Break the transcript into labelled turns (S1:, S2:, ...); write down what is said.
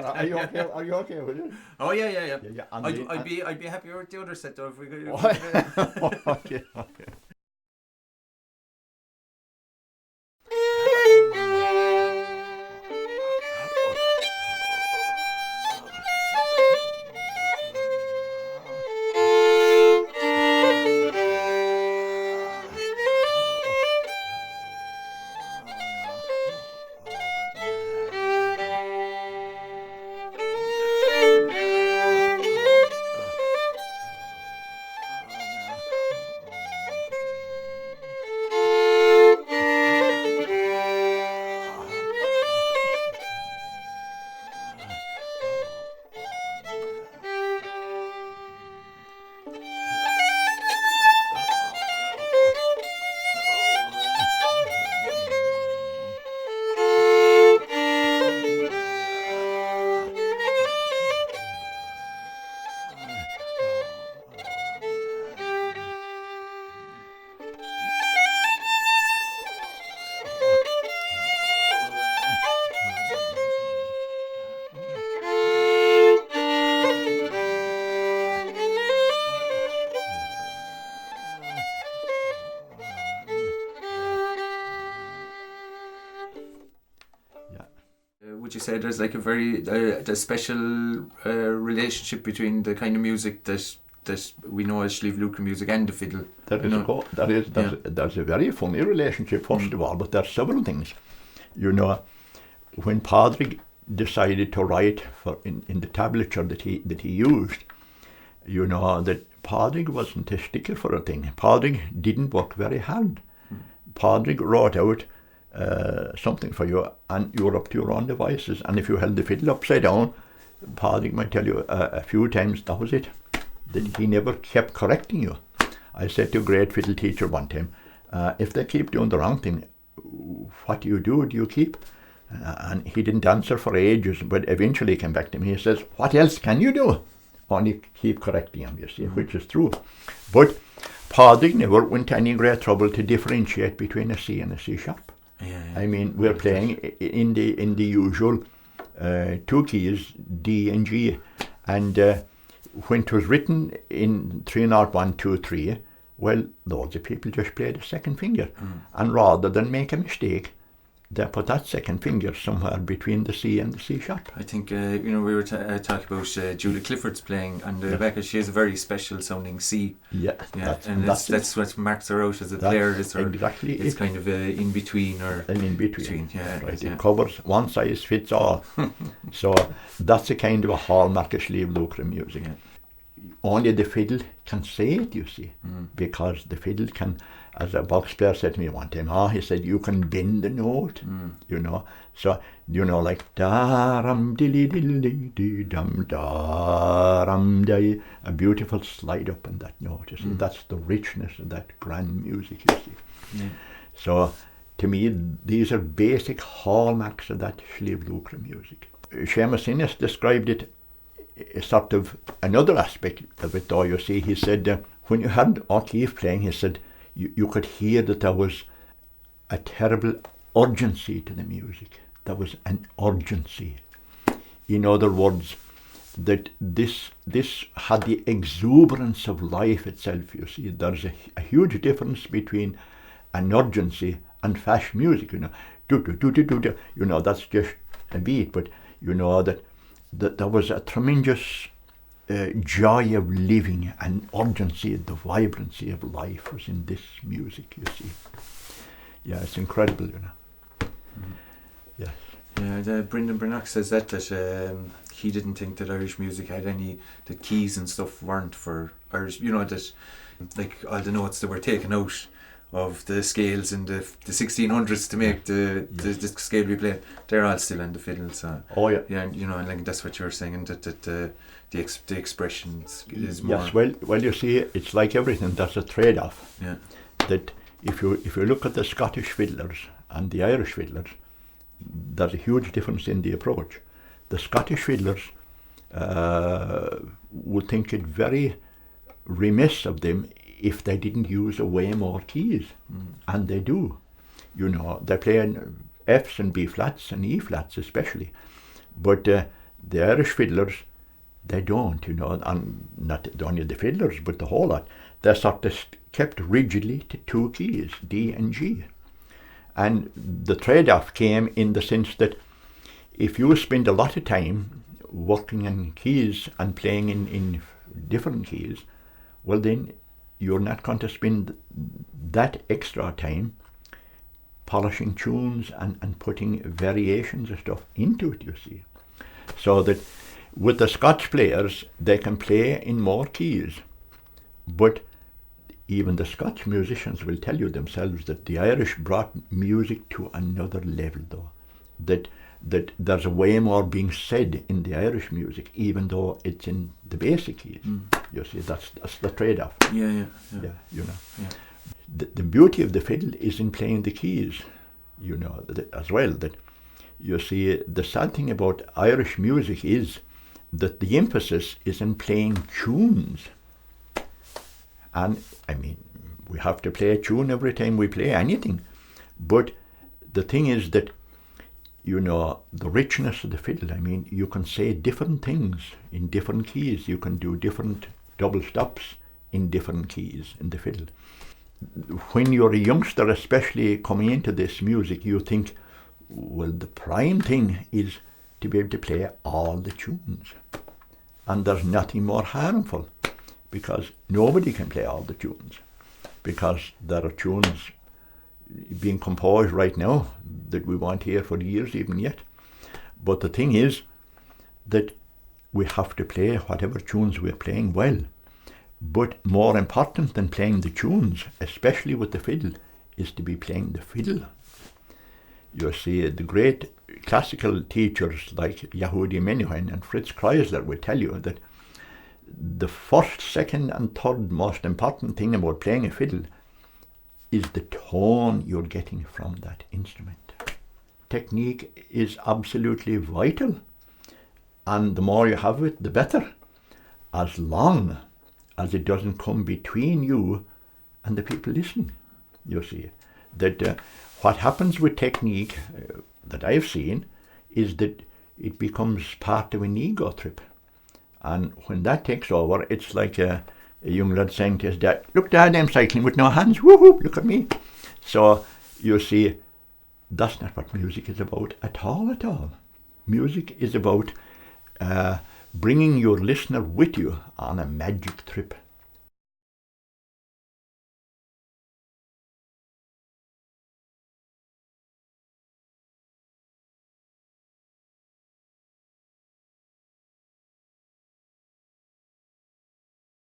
S1: Are you okay? Are you okay with it?
S2: Oh yeah.
S1: Yeah.
S2: I'd be happier with the other set though if we could.
S1: Okay.
S2: Would you say there's like a very the special relationship between the kind of music that we know as Sliabh Luachra music and the fiddle?
S1: There's a very funny relationship, first of all, but there's several things. You know, when Pádraig decided to write in the tablature that he used, you know, that Pádraig wasn't a stickler for a thing. Pádraig didn't work very hard. Pádraig wrote out something for you, and you were up to your own devices. And if you held the fiddle upside down, Pádraig might tell you a few times that was it. That he never kept correcting you. I said to a great fiddle teacher one time, if they keep doing the wrong thing, what do? Do you keep? And he didn't answer for ages, but eventually he came back to me. He says, what else can you do? Only keep correcting him, you see, which is true. But Pádraig never went to any great trouble to differentiate between a C and a C sharp.
S2: Yeah.
S1: I mean, we're playing in the usual two keys, D and G, and when it was written in 3-0-1, 2-3, well, loads of people just played a second finger, and rather than make a mistake, they put that second finger somewhere between the C and the C sharp.
S2: I think we were talking about Julie Clifford's playing, and Rebecca, she has a very special sounding C.
S1: Yeah,
S2: that's what marks her out as a player.
S1: Exactly.
S2: It's kind of in between or
S1: an in between.
S2: Yeah,
S1: right. It covers one size fits all. So that's a kind of a hallmark of Sliabh Luachra music. Yeah. Only the fiddle can say it, you see, because the fiddle can, as a box player said to me one time, he said, you can bend the note, you know. So, you know, like da-ram dilly dilly dee dum da-ram day, a beautiful slide up on that note, you see. That's the richness of that grand music, you see. Yeah. So, to me, these are basic hallmarks of that Sliabh Luachra music. Seamus Innes described it sort of another aspect of it, though, you see. He said when you had O'Keeffe playing, he said you could hear that there was a terrible urgency to the music. There was an urgency. In other words, that this had the exuberance of life itself, you see. There's a huge difference between an urgency and fast music, you know. Do, you know, that's just a beat, but you know that there was a tremendous joy of living and urgency, the vibrancy of life was in this music, you see. Yeah, it's incredible, you know. Yes.
S2: Yeah, Brendan Brannock says that he didn't think that Irish music had any, the keys and stuff weren't for Irish, you know, that like all the notes that were taken out of the scales in the 1600s to make the scale we play, they're all still in the fiddle. So yeah, you know, and like that's what you're saying, and that the expressions is more.
S1: Yes, well, you see, it's like everything. There's a trade-off.
S2: Yeah.
S1: That if you look at the Scottish fiddlers and the Irish fiddlers, there's a huge difference in the approach. The Scottish fiddlers would think it very remiss of them if they didn't use way more keys, and they do. You know, they play in Fs and B flats and E flats especially, but The Irish fiddlers, they don't, and not only the fiddlers, but the whole lot. They're sort of kept rigidly to two keys, D and G. And the trade-off came in the sense that if you spend a lot of time working on keys and playing in different keys, well then you're not going to spend that extra time polishing tunes and putting variations of stuff into it, you see. So that with the Scotch players, they can play in more keys, but even the Scotch musicians will tell you themselves that the Irish brought music to another level, though. That there's a way more being said in the Irish music, even though it's in the basic keys. You see, that's the trade-off.
S2: Yeah.
S1: Yeah,
S2: Yeah.
S1: The beauty of the fiddle is in playing the keys, as well. That you see, the sad thing about Irish music is that the emphasis is in playing tunes. And I mean, we have to play a tune every time we play anything. But the thing is that, the richness of the fiddle, I mean, you can say different things in different keys. You can do different double stops in different keys in the fiddle. When you're a youngster, especially coming into this music, you think, well, the prime thing is to be able to play all the tunes. And there's nothing more harmful, because nobody can play all the tunes, because there are tunes being composed right now that we won't hear for years even yet. But the thing is that we have to play whatever tunes we're playing well. But more important than playing the tunes, especially with the fiddle, is to be playing the fiddle. You see, the great classical teachers like Yehudi Menuhin and Fritz Kreisler will tell you that the first, second and third most important thing about playing a fiddle is the tone you're getting from that instrument. Technique is absolutely vital, and the more you have it, the better, as long as it doesn't come between you and the people listening. You see, that what happens with technique that I've seen is that it becomes part of an ego trip. And when that takes over, it's like a young lad saying to his dad, "Look, Dad, I'm cycling with no hands. Woohoo, look at me." So, you see, that's not what music is about at all. Music is about bringing your listener with you on a magic trip.